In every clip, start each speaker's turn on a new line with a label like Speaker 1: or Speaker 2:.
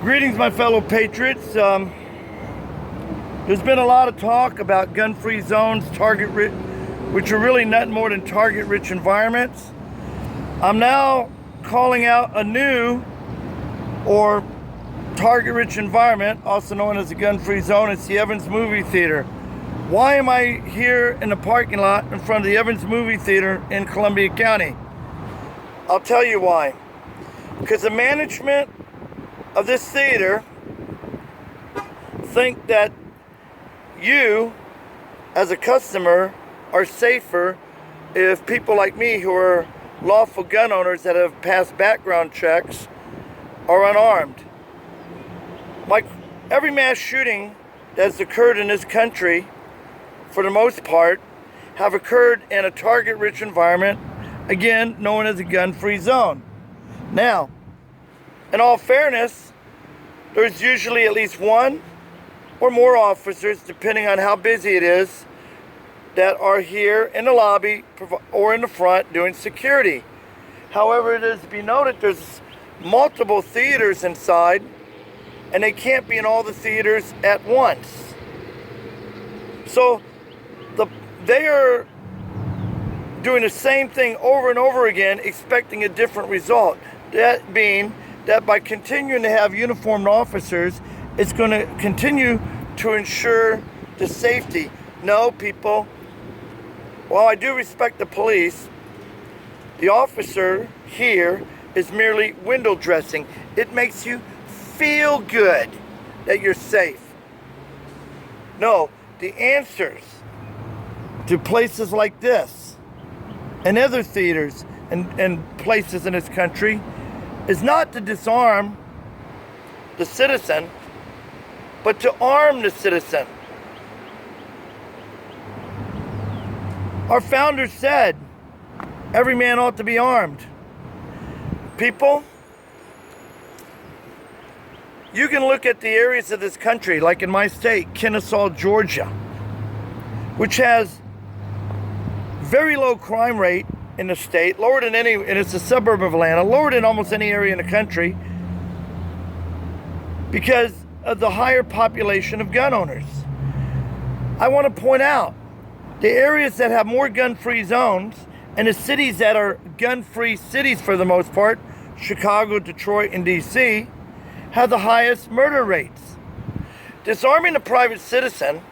Speaker 1: Greetings, my fellow patriots. There's been a lot of talk about gun-free zones, which are really nothing more than target-rich environments. I'm now calling out a new or target-rich environment, also known as a gun-free zone. It's the Evans Movie Theater. Why am I here in the parking lot in front of the Evans Movie Theater in Columbia County? I'll tell you why. Because the management of this theater think that you, as a customer, are safer if people like me who are lawful gun owners that have passed background checks are unarmed. Like every mass shooting that's occurred in this country, for the most part, have occurred in a target-rich environment, again, known as a gun-free zone. Now, in all fairness, there's usually at least one or more officers, depending on how busy it is, that are here in the lobby or in the front doing security. However, it is to be noted there's multiple theaters inside, and they can't be in all the theaters at once. So they are doing the same thing over and over again, expecting a different result. That being that by continuing to have uniformed officers, it's going to continue to ensure the safety. No, people, while I do respect the police, the officer here is merely window dressing. It makes you feel good that you're safe. No, the answers to places like this and other theaters and places in this country is not to disarm the citizen, but to arm the citizen. Our founders said every man ought to be armed. People, you can look at the areas of this country, like in my state, Kennesaw, Georgia, which has very low crime rate in the state, lower than any, and it's a suburb of Atlanta, lower than almost any area in the country because of the higher population of gun owners. I want to point out the areas that have more gun-free zones and the cities that are gun-free cities for the most part, Chicago, Detroit, and DC, have the highest murder rates. Disarming the private citizen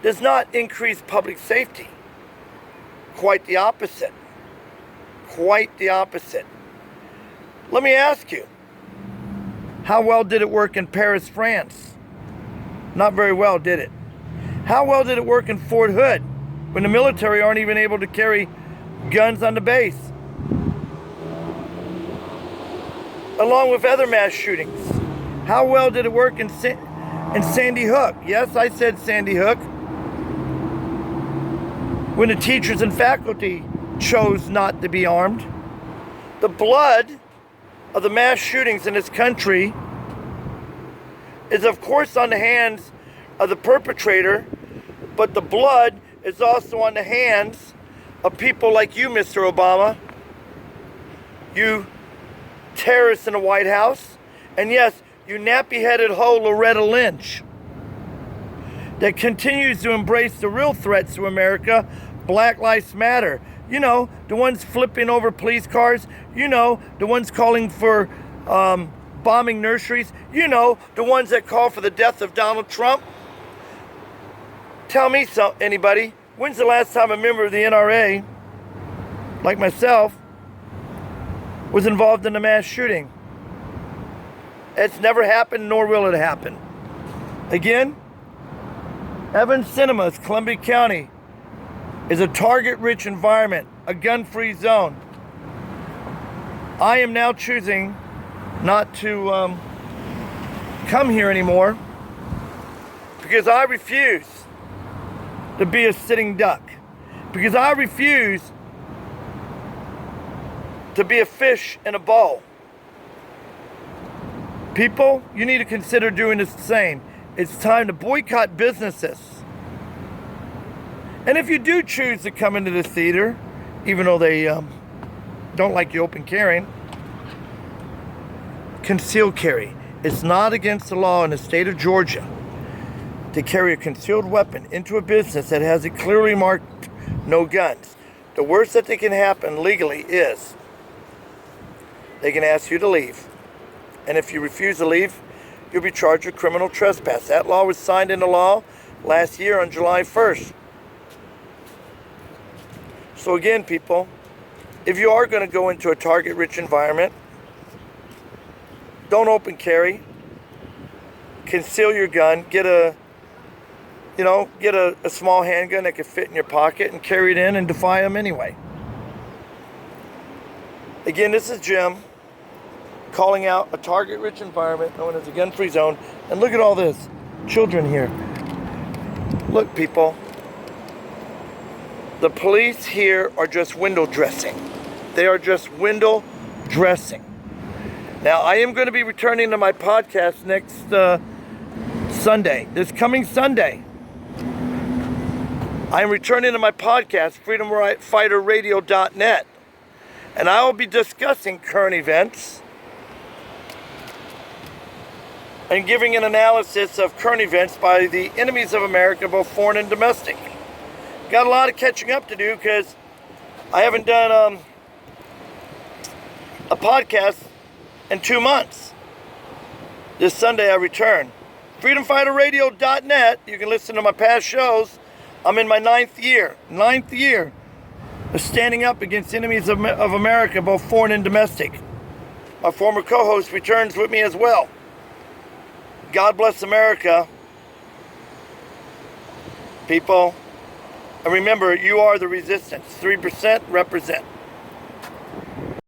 Speaker 1: does not increase public safety. Quite the opposite. Quite the opposite. Let me ask you, how well did it work in Paris, France? Not very well, did it? How well did it work in Fort Hood when the military aren't even able to carry guns on the base? Along with other mass shootings. How well did it work in Sandy Hook? Yes, I said Sandy Hook. When the teachers and faculty chose not to be armed. The blood of the mass shootings in this country is of course on the hands of the perpetrator, but the blood is also on the hands of people like you, Mr. Obama, you terrorists in the White House, and yes, you nappy-headed hoe Loretta Lynch that continues to embrace the real threats to America, Black Lives Matter. You know, the ones flipping over police cars. You know, the ones calling for bombing nurseries. You know, the ones that call for the death of Donald Trump. Tell me anybody, when's the last time a member of the NRA, like myself, was involved in a mass shooting? It's never happened, nor will it happen. Again, Evans Cinemas, Columbia County, is a target-rich environment, a gun-free zone. I am now choosing not to come here anymore because I refuse to be a sitting duck, because I refuse to be a fish in a bowl. People, you need to consider doing the same. It's time to boycott businesses. And if you do choose to come into the theater, even though they don't like you open carrying, concealed carry. It's not against the law in the state of Georgia to carry a concealed weapon into a business that has it clearly marked no guns. The worst that can happen legally is they can ask you to leave. And if you refuse to leave, you'll be charged with criminal trespass. That law was signed into law last year on July 1st. So again, people, if you are going to go into a target-rich environment, don't open carry. Conceal your gun. Get a small handgun that can fit in your pocket and carry it in and defy them anyway. Again, this is Jim calling out a target-rich environment known as a gun-free zone. And look at all this. Children here. Look, people. The police here are just window dressing. They are just window dressing. Now, I am going to be returning to my podcast next Sunday. This coming Sunday. I am returning to my podcast, freedomfighterradio.net. And I will be discussing current events and giving an analysis of current events by the enemies of America, both foreign and domestic. Got a lot of catching up to do because I haven't done a podcast in 2 months. This Sunday I return. freedomfighterradio.net. You can listen to my past shows. I'm in my 9th year of standing up against enemies of America, both foreign and domestic. My former co-host returns with me as well. God bless America. People, and remember, you are the resistance. 3% represent.